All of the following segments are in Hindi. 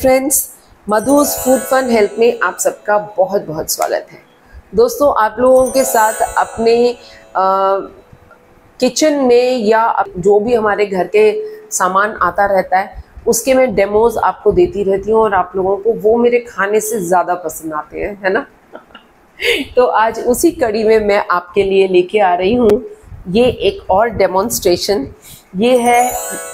फ्रेंड्स, मधु's फूड फन हेल्थ में आप सबका बहुत बहुत स्वागत है। दोस्तों, आप लोगों के साथ अपने किचन में या जो भी हमारे घर के सामान आता रहता है उसके मैं डेमोज आपको देती रहती हूँ और आप लोगों को वो मेरे खाने से ज़्यादा पसंद आते हैं, है ना। तो आज उसी कड़ी में मैं आपके लिए लेके आ रही हूँ ये एक और डेमोन्स्ट्रेशन। ये है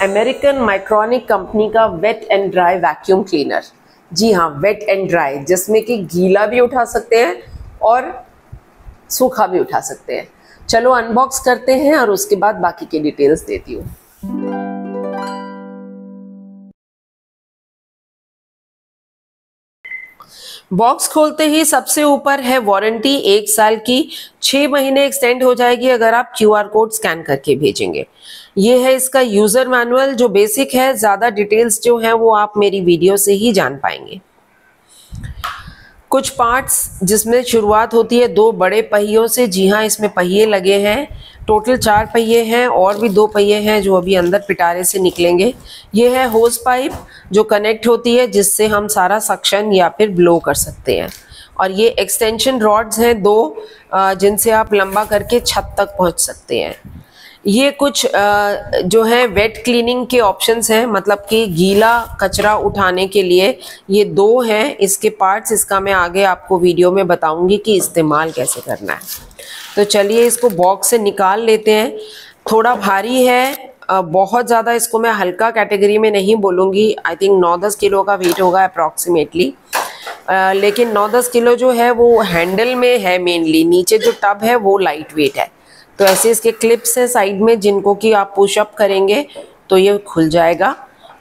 अमेरिकन माइक्रोनिक कंपनी का wet and dry vacuum cleaner. जी हाँ, वेट एंड ड्राई, जिसमें कि गीला भी उठा सकते हैं और सूखा भी उठा सकते हैं। चलो अनबॉक्स करते हैं और उसके बाद बाकी के डिटेल्स देती हूँ। बॉक्स खोलते ही सबसे ऊपर है वारंटी 1 साल की, 6 महीने एक्सटेंड हो जाएगी अगर आप QR कोड स्कैन करके भेजेंगे। ये है इसका यूजर मैनुअल जो बेसिक है, ज्यादा डिटेल्स जो है वो आप मेरी वीडियो से ही जान पाएंगे। कुछ पार्ट्स जिसमें शुरुआत होती है 2 बड़े पहियों से। जी हाँ, इसमें पहिए लगे हैं, टोटल 4 पहिए हैं और भी 2 पहिए हैं जो अभी अंदर पिटारे से निकलेंगे। ये है होज पाइप जो कनेक्ट होती है, जिससे हम सारा सक्शन या फिर ब्लो कर सकते हैं। और ये एक्सटेंशन रॉड्स हैं 2, जिनसे आप लंबा करके छत तक पहुंच सकते हैं। ये कुछ जो है वेट क्लीनिंग के ऑप्शंस हैं, मतलब कि गीला कचरा उठाने के लिए ये 2 हैं इसके पार्ट्स। इसका मैं आगे आपको वीडियो में बताऊंगी कि इस्तेमाल कैसे करना है। तो चलिए इसको बॉक्स से निकाल लेते हैं। थोड़ा भारी है, बहुत ज़्यादा इसको मैं हल्का कैटेगरी में नहीं बोलूँगी। आई थिंक 9-10 किलो का वेट होगा अप्रॉक्सीमेटली, लेकिन 9-10 किलो जो है वो हैंडल में है मेनली, नीचे जो टब है वो लाइट वेट है। तो ऐसे इसके क्लिप्स हैं साइड में, जिनको कि आप पुशअप करेंगे तो ये खुल जाएगा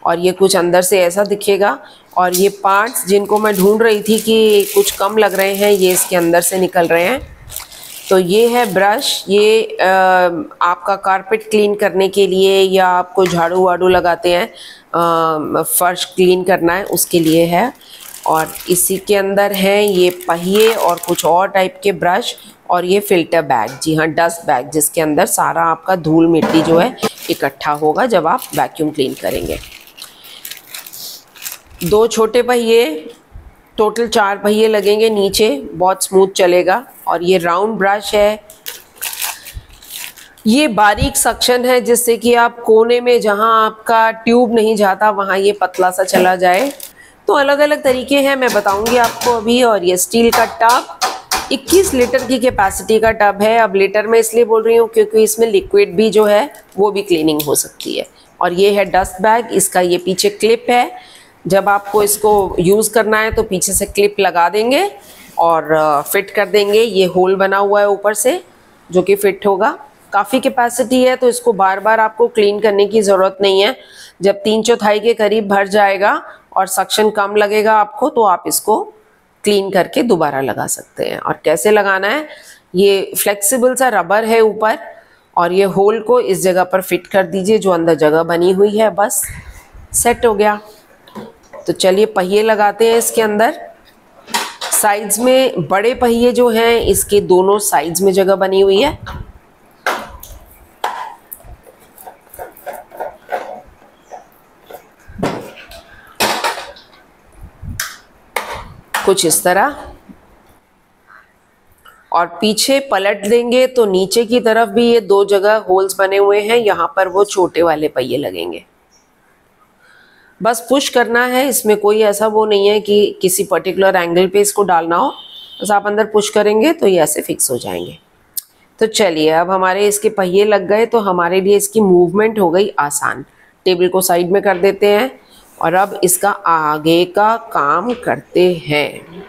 और ये कुछ अंदर से ऐसा दिखेगा। और ये पार्ट्स जिनको मैं ढूंढ रही थी कि कुछ कम लग रहे हैं, ये इसके अंदर से निकल रहे हैं। तो ये है ब्रश, ये आपका कारपेट क्लीन करने के लिए या आपको झाड़ू वाड़ू लगाते हैं, फर्श क्लीन करना है उसके लिए है। और इसी के अंदर हैं ये पहिए और कुछ और टाइप के ब्रश और ये फिल्टर बैग। जी हाँ, डस्ट बैग, जिसके अंदर सारा आपका धूल मिट्टी जो है इकट्ठा होगा जब आप वैक्यूम क्लीन करेंगे। 2 छोटे पहिए, टोटल 4 पहिए लगेंगे नीचे, बहुत स्मूथ चलेगा। और ये राउंड ब्रश है, ये बारीक सक्शन है जिससे कि आप कोने में जहाँ आपका ट्यूब नहीं जाता वहाँ ये पतला सा चला जाए। तो अलग अलग तरीके हैं, मैं बताऊंगी आपको अभी। और ये स्टील का टब, 21 लीटर की कैपेसिटी का टब है। अब लीटर में इसलिए बोल रही हूँ क्योंकि इसमें लिक्विड भी जो है वो भी क्लीनिंग हो सकती है। और ये है डस्ट बैग, इसका ये पीछे क्लिप है। जब आपको इसको यूज़ करना है तो पीछे से क्लिप लगा देंगे और फिट कर देंगे। ये होल बना हुआ है ऊपर से जो कि फिट होगा। काफ़ी कैपेसिटी है तो इसको बार बार आपको क्लीन करने की ज़रूरत नहीं है। जब 3/4 के करीब भर जाएगा और सक्शन कम लगेगा आपको तो आप इसको क्लीन करके दोबारा लगा सकते हैं। और कैसे लगाना है, ये फ्लेक्सिबल सा रबर है ऊपर और ये होल को इस जगह पर फिट कर दीजिए जो अंदर जगह बनी हुई है, बस सेट हो गया। तो चलिए पहिए लगाते हैं इसके अंदर। साइड्स में बड़े पहिए जो हैं इसके दोनों साइड्स में जगह बनी हुई है। कुछ इस तरह, और पीछे पलट देंगे तो नीचे की तरफ भी ये 2 जगह होल्स बने हुए हैं, यहाँ पर वो छोटे वाले पहिए लगेंगे। बस पुश करना है, इसमें कोई ऐसा वो नहीं है कि किसी पर्टिकुलर एंगल पे इसको डालना हो, बस आप अंदर पुश करेंगे तो ये ऐसे फिक्स हो जाएंगे। तो चलिए, अब हमारे इसके पहिए लग गए तो हमारे लिए इसकी मूवमेंट हो गई आसान। टेबल को साइड में कर देते हैं और अब इसका आगे का काम करते हैं।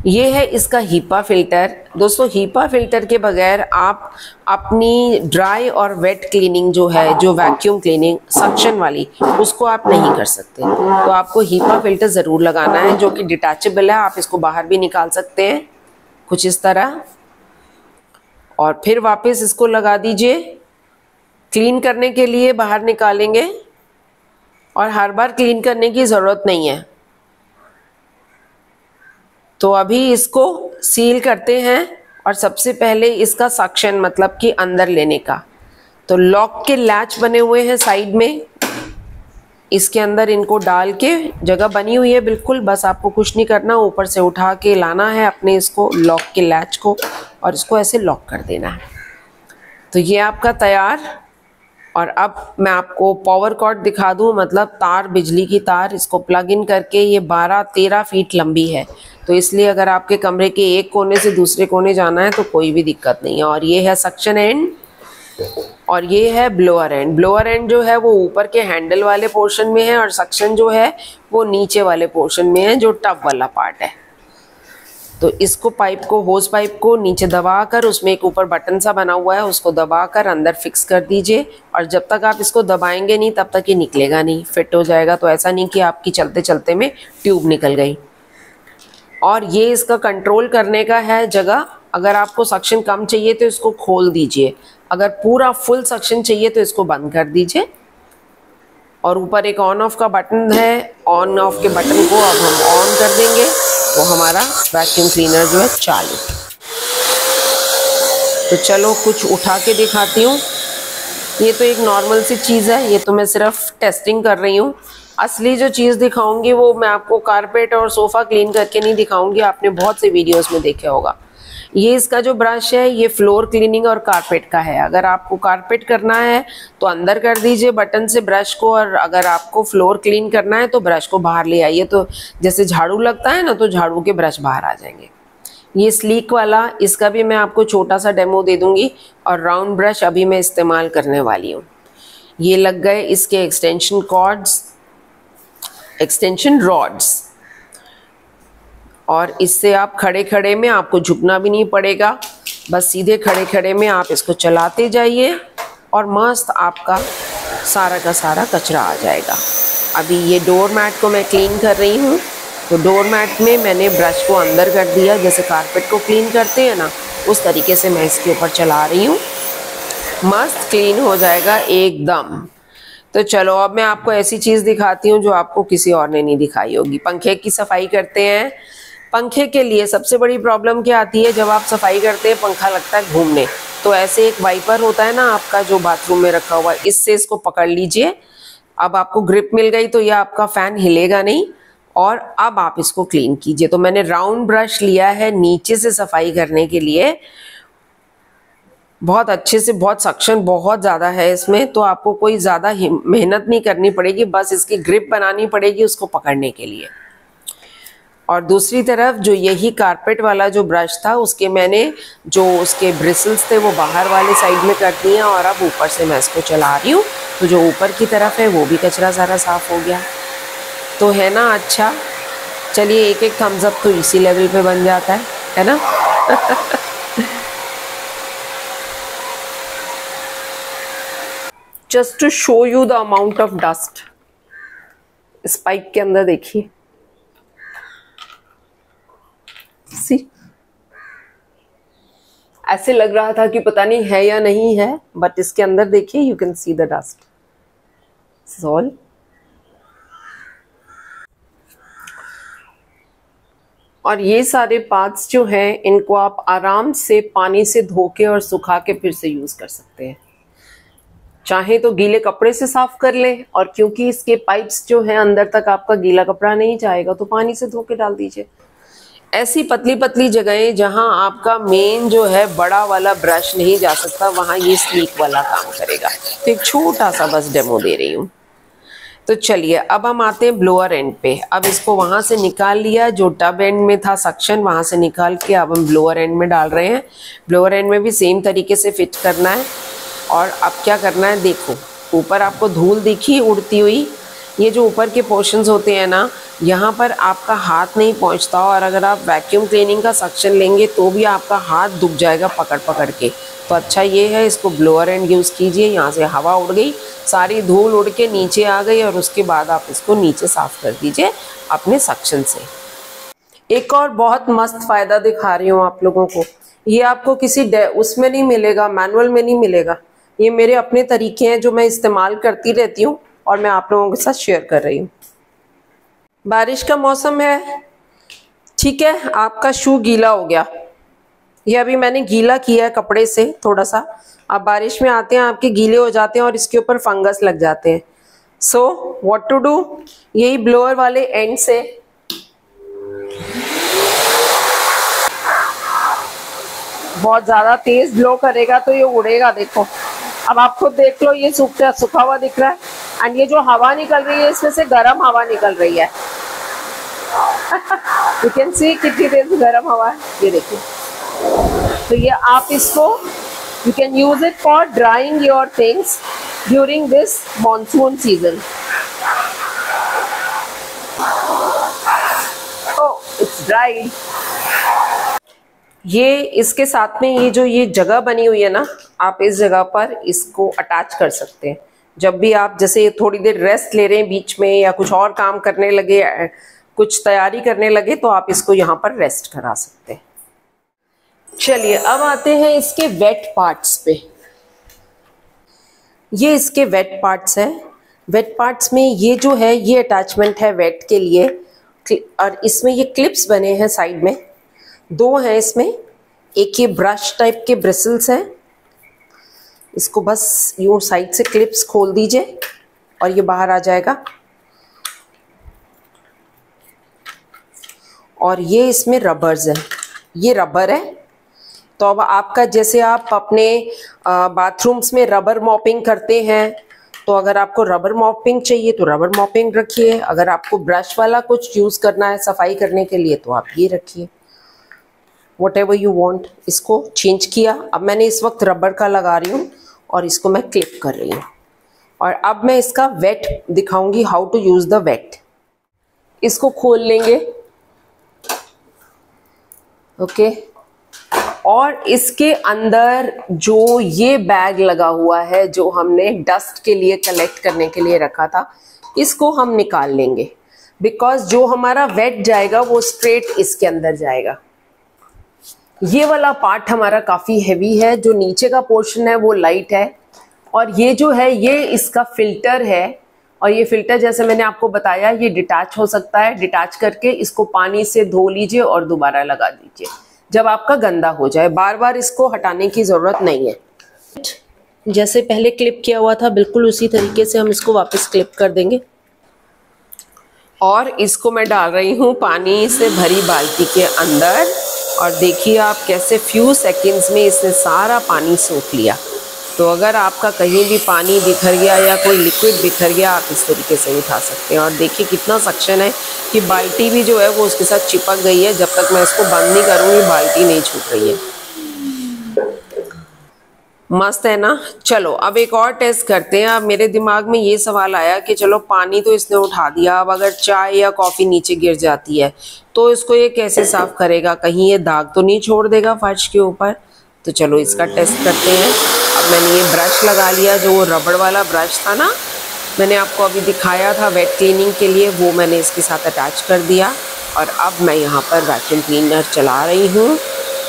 ये है इसका हीपा फिल्टर। दोस्तों, हीपा फिल्टर के बगैर आप अपनी ड्राई और वेट क्लीनिंग जो है, जो वैक्यूम क्लीनिंग सक्शन वाली, उसको आप नहीं कर सकते। तो आपको हीपा फिल्टर ज़रूर लगाना है जो कि डिटैचेबल है। आप इसको बाहर भी निकाल सकते हैं कुछ इस तरह, और फिर वापस इसको लगा दीजिए। क्लीन करने के लिए बाहर निकालेंगे और हर बार क्लीन करने की ज़रूरत नहीं है। तो अभी इसको सील करते हैं और सबसे पहले इसका सक्शन, मतलब कि अंदर लेने का। तो लॉक के लैच बने हुए हैं साइड में, इसके अंदर इनको डाल के, जगह बनी हुई है बिल्कुल, बस आपको कुछ नहीं करना, ऊपर से उठा के लाना है अपने इसको लॉक के लैच को और इसको ऐसे लॉक कर देना है। तो ये आपका तैयार। और अब मैं आपको पावर कॉर्ड दिखा दूं, मतलब तार, बिजली की तार, इसको प्लग इन करके, ये 12-13 फीट लंबी है, तो इसलिए अगर आपके कमरे के एक कोने से दूसरे कोने जाना है तो कोई भी दिक्कत नहीं है। और ये है सक्शन एंड और ये है ब्लोअर एंड। ब्लोअर एंड जो है वो ऊपर के हैंडल वाले पोर्शन में है और सक्शन जो है वो नीचे वाले पोर्शन में है, जो टब वाला पार्ट है। तो इसको पाइप को, होज पाइप को नीचे दबाकर, उसमें एक ऊपर बटन सा बना हुआ है, उसको दबाकर अंदर फिक्स कर दीजिए। और जब तक आप इसको दबाएंगे नहीं तब तक ये निकलेगा नहीं, फिट हो जाएगा। तो ऐसा नहीं कि आपकी चलते चलते में ट्यूब निकल गई। और ये इसका कंट्रोल करने का है जगह, अगर आपको सक्शन कम चाहिए तो इसको खोल दीजिए, अगर पूरा फुल सक्शन चाहिए तो इसको बंद कर दीजिए। और ऊपर एक ऑन ऑफ का बटन है, ऑन ऑफ के बटन को अब हम ऑन कर देंगे तो हमारा वैक्यूम क्लीनर जो है चालू। तो चलो कुछ उठा के दिखाती हूँ। ये तो एक नॉर्मल सी चीज़ है, ये तो मैं सिर्फ टेस्टिंग कर रही हूँ। असली जो चीज़ दिखाऊंगी वो मैं आपको कारपेट और सोफ़ा क्लीन करके नहीं दिखाऊंगी, आपने बहुत से वीडियोस में देखा होगा। ये इसका जो ब्रश है ये फ्लोर क्लीनिंग और कारपेट का है। अगर आपको कारपेट करना है तो अंदर कर दीजिए बटन से ब्रश को, और अगर आपको फ्लोर क्लीन करना है तो ब्रश को बाहर ले आइए। तो जैसे झाड़ू लगता है ना, तो झाड़ू के ब्रश बाहर आ जाएंगे। ये स्लीक वाला, इसका भी मैं आपको छोटा सा डेमो दे दूंगी। और राउंड ब्रश अभी मैं इस्तेमाल करने वाली हूँ। ये लग गए इसके एक्सटेंशन कॉर्ड्स, एक्सटेंशन रॉड्स, और इससे आप खड़े खड़े में, आपको झुकना भी नहीं पड़ेगा, बस सीधे खड़े खड़े में आप इसको चलाते जाइए और मस्त आपका सारा का सारा कचरा आ जाएगा। अभी ये डोर मैट को मैं क्लीन कर रही हूँ, तो डोर मैट में मैंने ब्रश को अंदर कर दिया, जैसे कारपेट को क्लीन करते हैं ना, उस तरीके से मैं इसके ऊपर चला रही हूँ। मस्त क्लीन हो जाएगा एकदम। तो चलो अब मैं आपको ऐसी चीज़ दिखाती हूँ जो आपको किसी और ने नहीं दिखाई होगी। पंखे की सफाई करते हैं। पंखे के लिए सबसे बड़ी प्रॉब्लम क्या आती है, जब आप सफाई करते हैं पंखा लगता है घूमने। तो ऐसे एक वाइपर होता है ना आपका जो बाथरूम में रखा हुआ है, इससे इसको पकड़ लीजिए। अब आपको ग्रिप मिल गई तो यह आपका फैन हिलेगा नहीं। और अब आप इसको क्लीन कीजिए। तो मैंने राउंड ब्रश लिया है नीचे से सफाई करने के लिए, बहुत अच्छे से, बहुत सक्शन बहुत ज़्यादा है इसमें, तो आपको कोई ज़्यादा मेहनत नहीं करनी पड़ेगी, बस इसकी ग्रिप बनानी पड़ेगी उसको पकड़ने के लिए। और दूसरी तरफ जो यही कारपेट वाला जो ब्रश था, उसके मैंने जो उसके ब्रिसल्स थे वो बाहर वाले साइड में कर दिए, और अब ऊपर से मैं इसको चला रही हूँ। तो जो ऊपर की तरफ है वो भी कचरा सारा साफ हो गया। तो है ना अच्छा। चलिए एक एक थम्स अप तो इसी लेवल पे बन जाता है ना। Just to show you the amount of dust, इस पाइप के अंदर देखिए, सी ऐसे लग रहा था कि पता नहीं है या नहीं है, बट इसके अंदर देखिए, you can see the dust all. और ये सारे पार्ट्स जो हैं इनको आप आराम से पानी से धो के और सुखा के फिर से यूज कर सकते हैं। चाहे तो गीले कपड़े से साफ कर लें, और क्योंकि इसके पाइप्स जो हैं अंदर तक आपका गीला कपड़ा नहीं जाएगा, तो पानी से धो के डाल दीजिए। ऐसी पतली पतली जगहें जहां आपका मेन जो है बड़ा वाला ब्रश नहीं जा सकता, वहां ये स्लीक वाला काम करेगा। तो एक छोटा सा बस डेमो दे रही हूँ। तो चलिए अब हम आते हैं ब्लोअर एंड पे। अब इसको वहां से निकाल लिया, जो टब एंड में था सक्शन, वहां से निकाल के अब हम ब्लोअर एंड में डाल रहे हैं। ब्लोअर एंड में भी सेम तरीके से फिट करना है। और अब क्या करना है, देखो ऊपर आपको धूल दिखी उड़ती हुई, ये जो ऊपर के पोर्शंस होते हैं ना, यहाँ पर आपका हाथ नहीं पहुँचता, और अगर आप वैक्यूम क्लीनिंग का सक्शन लेंगे तो भी आपका हाथ दुख जाएगा पकड़ पकड़ के। तो अच्छा ये है, इसको ब्लोअर एंड यूज़ कीजिए। यहाँ से हवा उड़ गई, सारी धूल उड़ के नीचे आ गई, और उसके बाद आप इसको नीचे साफ कर दीजिए अपने सक्शन से। एक और बहुत मस्त फ़ायदा दिखा रही हूँ आप लोगों को। ये आपको किसी उसमें नहीं मिलेगा, मैनुअल में नहीं मिलेगा। ये मेरे अपने तरीके हैं जो मैं इस्तेमाल करती रहती हूँ, और मैं आप लोगों के साथ शेयर कर रही हूँ। बारिश का मौसम है, ठीक है, आपका शू गीला हो गया, ये अभी मैंने गीला किया है कपड़े से थोड़ा सा। आप बारिश में आते हैं, आपके गीले हो जाते हैं और इसके ऊपर फंगस लग जाते हैं। सो व्हाट टू डू, यही ब्लोअर वाले एंड से बहुत ज्यादा तेज ब्लो करेगा तो ये उड़ेगा। देखो अब आप खुद देख लो, ये सूखा हुआ दिख रहा है, एंड ये जो हवा निकल रही है इसमें से गर्म हवा निकल रही है। यू कैन सी कितनी तेज गर्म हवा है, ये देखिए। तो ये आप इसको you can use it for drawing your things during this monsoon season. Oh, it's dried. ये इसके साथ में ये जो ये जगह बनी हुई है ना, आप इस जगह पर इसको अटैच कर सकते हैं। जब भी आप जैसे थोड़ी देर रेस्ट ले रहे हैं बीच में या कुछ और काम करने लगे, कुछ तैयारी करने लगे, तो आप इसको यहाँ पर रेस्ट करा सकते हैं। चलिए अब आते हैं इसके वेट पार्ट्स पे। ये इसके वेट पार्ट्स हैं। वेट पार्ट्स में ये जो है ये अटैचमेंट है वेट के लिए, और इसमें ये क्लिप्स बने हैं साइड में, दो हैं इसमें। एक ये ब्रश टाइप के ब्रिसल्स हैं, इसको बस यूं साइड से क्लिप्स खोल दीजिए और ये बाहर आ जाएगा। और ये इसमें रबर्स हैं, ये रबर है। तो अब आपका जैसे आप अपने बाथरूम्स में रबर मॉपिंग करते हैं, तो अगर आपको रबर मॉपिंग चाहिए तो रबर मॉपिंग रखिए। अगर आपको ब्रश वाला कुछ यूज़ करना है सफाई करने के लिए तो आप ये रखिए, whatever you want। इसको चेंज किया। अब मैंने इस वक्त रबर का लगा रही हूँ और इसको मैं क्लिप कर रही हूँ। और अब मैं इसका वेट दिखाऊंगी, how to use the weight. इसको खोल लेंगे, ओके। और इसके अंदर जो ये बैग लगा हुआ है जो हमने डस्ट के लिए कलेक्ट करने के लिए रखा था, इसको हम निकाल लेंगे, बिकॉज जो हमारा वेट जाएगा वो स्ट्रेट इसके अंदर जाएगा। ये वाला पार्ट हमारा काफ़ी हैवी है, जो नीचे का पोर्शन है वो लाइट है। और ये जो है ये इसका फिल्टर है, और ये फिल्टर जैसे मैंने आपको बताया ये डिटैच हो सकता है। डिटैच करके इसको पानी से धो लीजिए और दोबारा लगा दीजिए जब आपका गंदा हो जाए। बार बार इसको हटाने की ज़रूरत नहीं है। जैसे पहले क्लिप किया हुआ था बिल्कुल उसी तरीके से हम इसको वापस क्लिप कर देंगे। और इसको मैं डाल रही हूँ पानी से भरी बाल्टी के अंदर, और देखिए आप कैसे फ्यू सेकंड्स में इसने सारा पानी सोख लिया। तो अगर आपका कहीं भी पानी बिखर गया या कोई लिक्विड बिखर गया, आप इस तरीके से उठा सकते हैं। और देखिए कितना सक्शन है कि बाल्टी भी जो है वो उसके साथ चिपक गई है। जब तक मैं इसको बंद नहीं करूँगी बाल्टी नहीं छूट रही है। मस्त है ना। चलो अब एक और टेस्ट करते हैं। अब मेरे दिमाग में ये सवाल आया कि चलो पानी तो इसने उठा दिया, अब अगर चाय या कॉफ़ी नीचे गिर जाती है तो इसको ये कैसे साफ़ करेगा, कहीं ये दाग तो नहीं छोड़ देगा फर्श के ऊपर। तो चलो इसका टेस्ट करते हैं। अब मैंने ये ब्रश लगा लिया, जो वो रबड़ वाला ब्रश था ना मैंने आपको अभी दिखाया था वेट क्लीनिंग के लिए, वो मैंने इसके साथ अटैच कर दिया। और अब मैं यहाँ पर वैक्यूम क्लीनर चला रही हूँ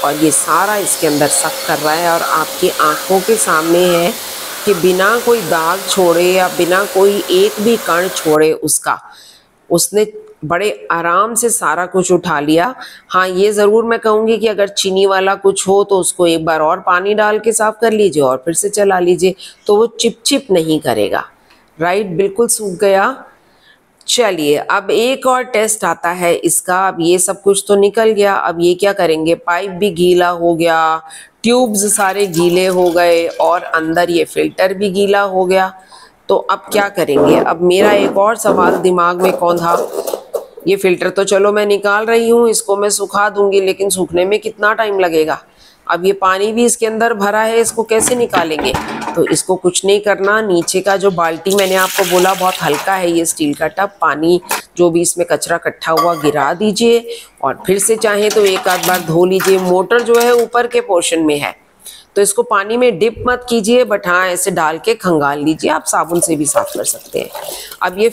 और ये सारा इसके अंदर सक कर रहा है। और आपकी आंखों के सामने है कि बिना कोई दाग छोड़े या बिना कोई एक भी कण छोड़े उसने बड़े आराम से सारा कुछ उठा लिया। हाँ ये ज़रूर मैं कहूँगी कि अगर चीनी वाला कुछ हो तो उसको एक बार और पानी डाल के साफ़ कर लीजिए और फिर से चला लीजिए, तो वो चिप नहीं करेगा। राइट, बिल्कुल सूख गया। चलिए अब एक और टेस्ट आता है इसका। अब ये सब कुछ तो निकल गया, अब ये क्या करेंगे, पाइप भी गीला हो गया, ट्यूब्स सारे गीले हो गए और अंदर ये फिल्टर भी गीला हो गया। तो अब क्या करेंगे। अब मेरा एक और सवाल दिमाग में कौन था, ये फिल्टर तो चलो मैं निकाल रही हूँ, इसको मैं सुखा दूंगी, लेकिन सूखने में कितना टाइम लगेगा। अब ये पानी भी इसके अंदर भरा है, इसको कैसे निकालेंगे। तो इसको कुछ नहीं करना, नीचे का जो बाल्टी मैंने आपको बोला बहुत हल्का है ये स्टील का टब, पानी जो भी इसमें कचरा इकट्ठा हुआ गिरा दीजिए और फिर से चाहे तो एक आध बार धो लीजिए। मोटर जो है ऊपर के पोर्शन में है तो इसको पानी में डिप मत कीजिए, बट हाँ ऐसे डाल के खंगाल लीजिए। आप साबुन से भी साफ कर सकते हैं। अब ये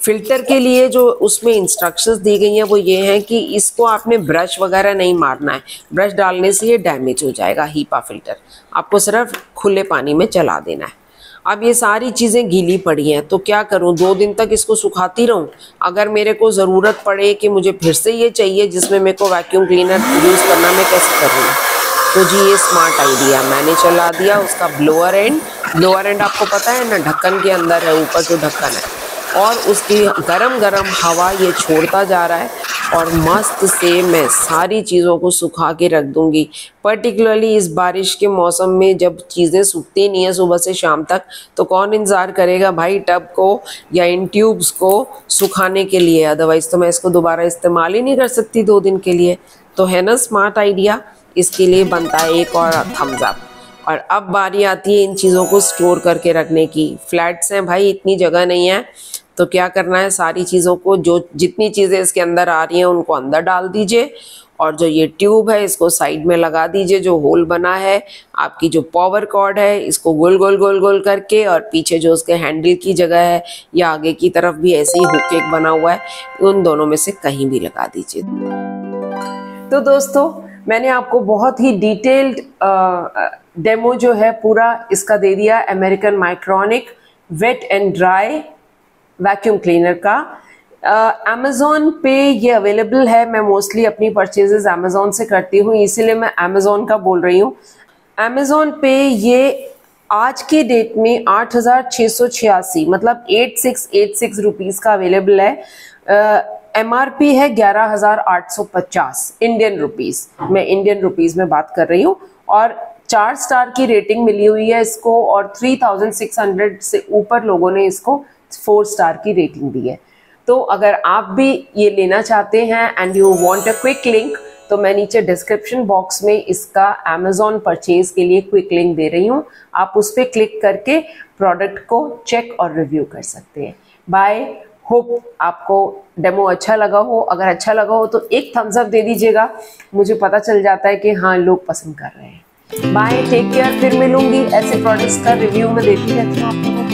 फिल्टर के लिए जो उसमें इंस्ट्रक्शंस दी गई हैं वो ये हैं कि इसको आपने ब्रश वगैरह नहीं मारना है, ब्रश डालने से ये डैमेज हो जाएगा हीपा फिल्टर, आपको सिर्फ खुले पानी में चला देना है। अब ये सारी चीज़ें गीली पड़ी हैं तो क्या करूं, 2 दिन तक इसको सुखाती रहूं। अगर मेरे को ज़रूरत पड़े कि मुझे फिर से ये चाहिए जिसमें मेरे को वैक्यूम क्लीनर यूज़ करना, मैं कैसे करूँगी। तो जी ये स्मार्ट आइडिया, मैंने चला दिया उसका ब्लोअर एंड लोअर एंड आपको पता है ना ढक्कन के अंदर है, ऊपर जो ढक्कन है, और उसकी गरम गरम हवा ये छोड़ता जा रहा है और मस्त से मैं सारी चीज़ों को सुखा के रख दूंगी। पर्टिकुलरली इस बारिश के मौसम में जब चीज़ें सूखती नहीं है सुबह से शाम तक, तो कौन इंतज़ार करेगा भाई टब को या इन ट्यूब्स को सुखाने के लिए। अदरवाइज़ तो मैं इसको दोबारा इस्तेमाल ही नहीं कर सकती 2 दिन के लिए। तो है ना स्मार्ट आइडिया, इसके लिए बनता है एक और थम्स अप। और अब बारी आती है इन चीज़ों को स्टोर करके रखने की। फ्लैट्स हैं भाई, इतनी जगह नहीं है, तो क्या करना है, सारी चीज़ों को जो जितनी चीज़ें इसके अंदर आ रही हैं उनको अंदर डाल दीजिए, और जो ये ट्यूब है इसको साइड में लगा दीजिए, जो होल बना है आपकी जो पावर कॉर्ड है इसको गोल गोल गोल गोल करके, और पीछे जो उसके हैंडल की जगह है या आगे की तरफ भी ऐसे ही हुक एक बना हुआ है, उन दोनों में से कहीं भी लगा दीजिए। तो दोस्तों मैंने आपको बहुत ही डिटेल्ड डेमो जो है पूरा इसका दे दिया, American Micronic wet and dry vacuum cleaner का। अमेज़ॉन पे ये अवेलेबल है। मैं मोस्टली अपनी परचेजेस अमेज़ॉन से करती हूँ, इसीलिए मैं अमेज़ॉन का बोल रही हूँ। अमेज़ॉन पे ये आज के डेट में 8,686 मतलब 8686 रुपीज़ का अवेलेबल है। MRP है 11,850 इंडियन रुपीज़, मैं इंडियन रुपीज़ में बात कर रही हूँ। और 4 स्टार की रेटिंग मिली हुई है इसको, और 3600 से ऊपर लोगों ने इसको 4 स्टार की रेटिंग दी है। तो अगर आप भी ये लेना चाहते हैं and you want a quick link, तो मैं नीचे डिस्क्रिप्शन बॉक्स में इसका अमेज़ॉन परचेज के लिए क्विक लिंक दे रही हूँ, आप उस पर क्लिक करके प्रोडक्ट को चेक और रिव्यू कर सकते हैं। बाय, होप आपको डेमो अच्छा लगा हो। अगर अच्छा लगा हो तो एक थम्स अप दे दीजिएगा, मुझे पता चल जाता है कि हाँ लोग पसंद कर रहे हैं। बाय, टेक केयर, फिर मिलूंगी। ऐसे प्रोडक्ट्स का रिव्यू मैं देती रहती हूँ आप लोगों को।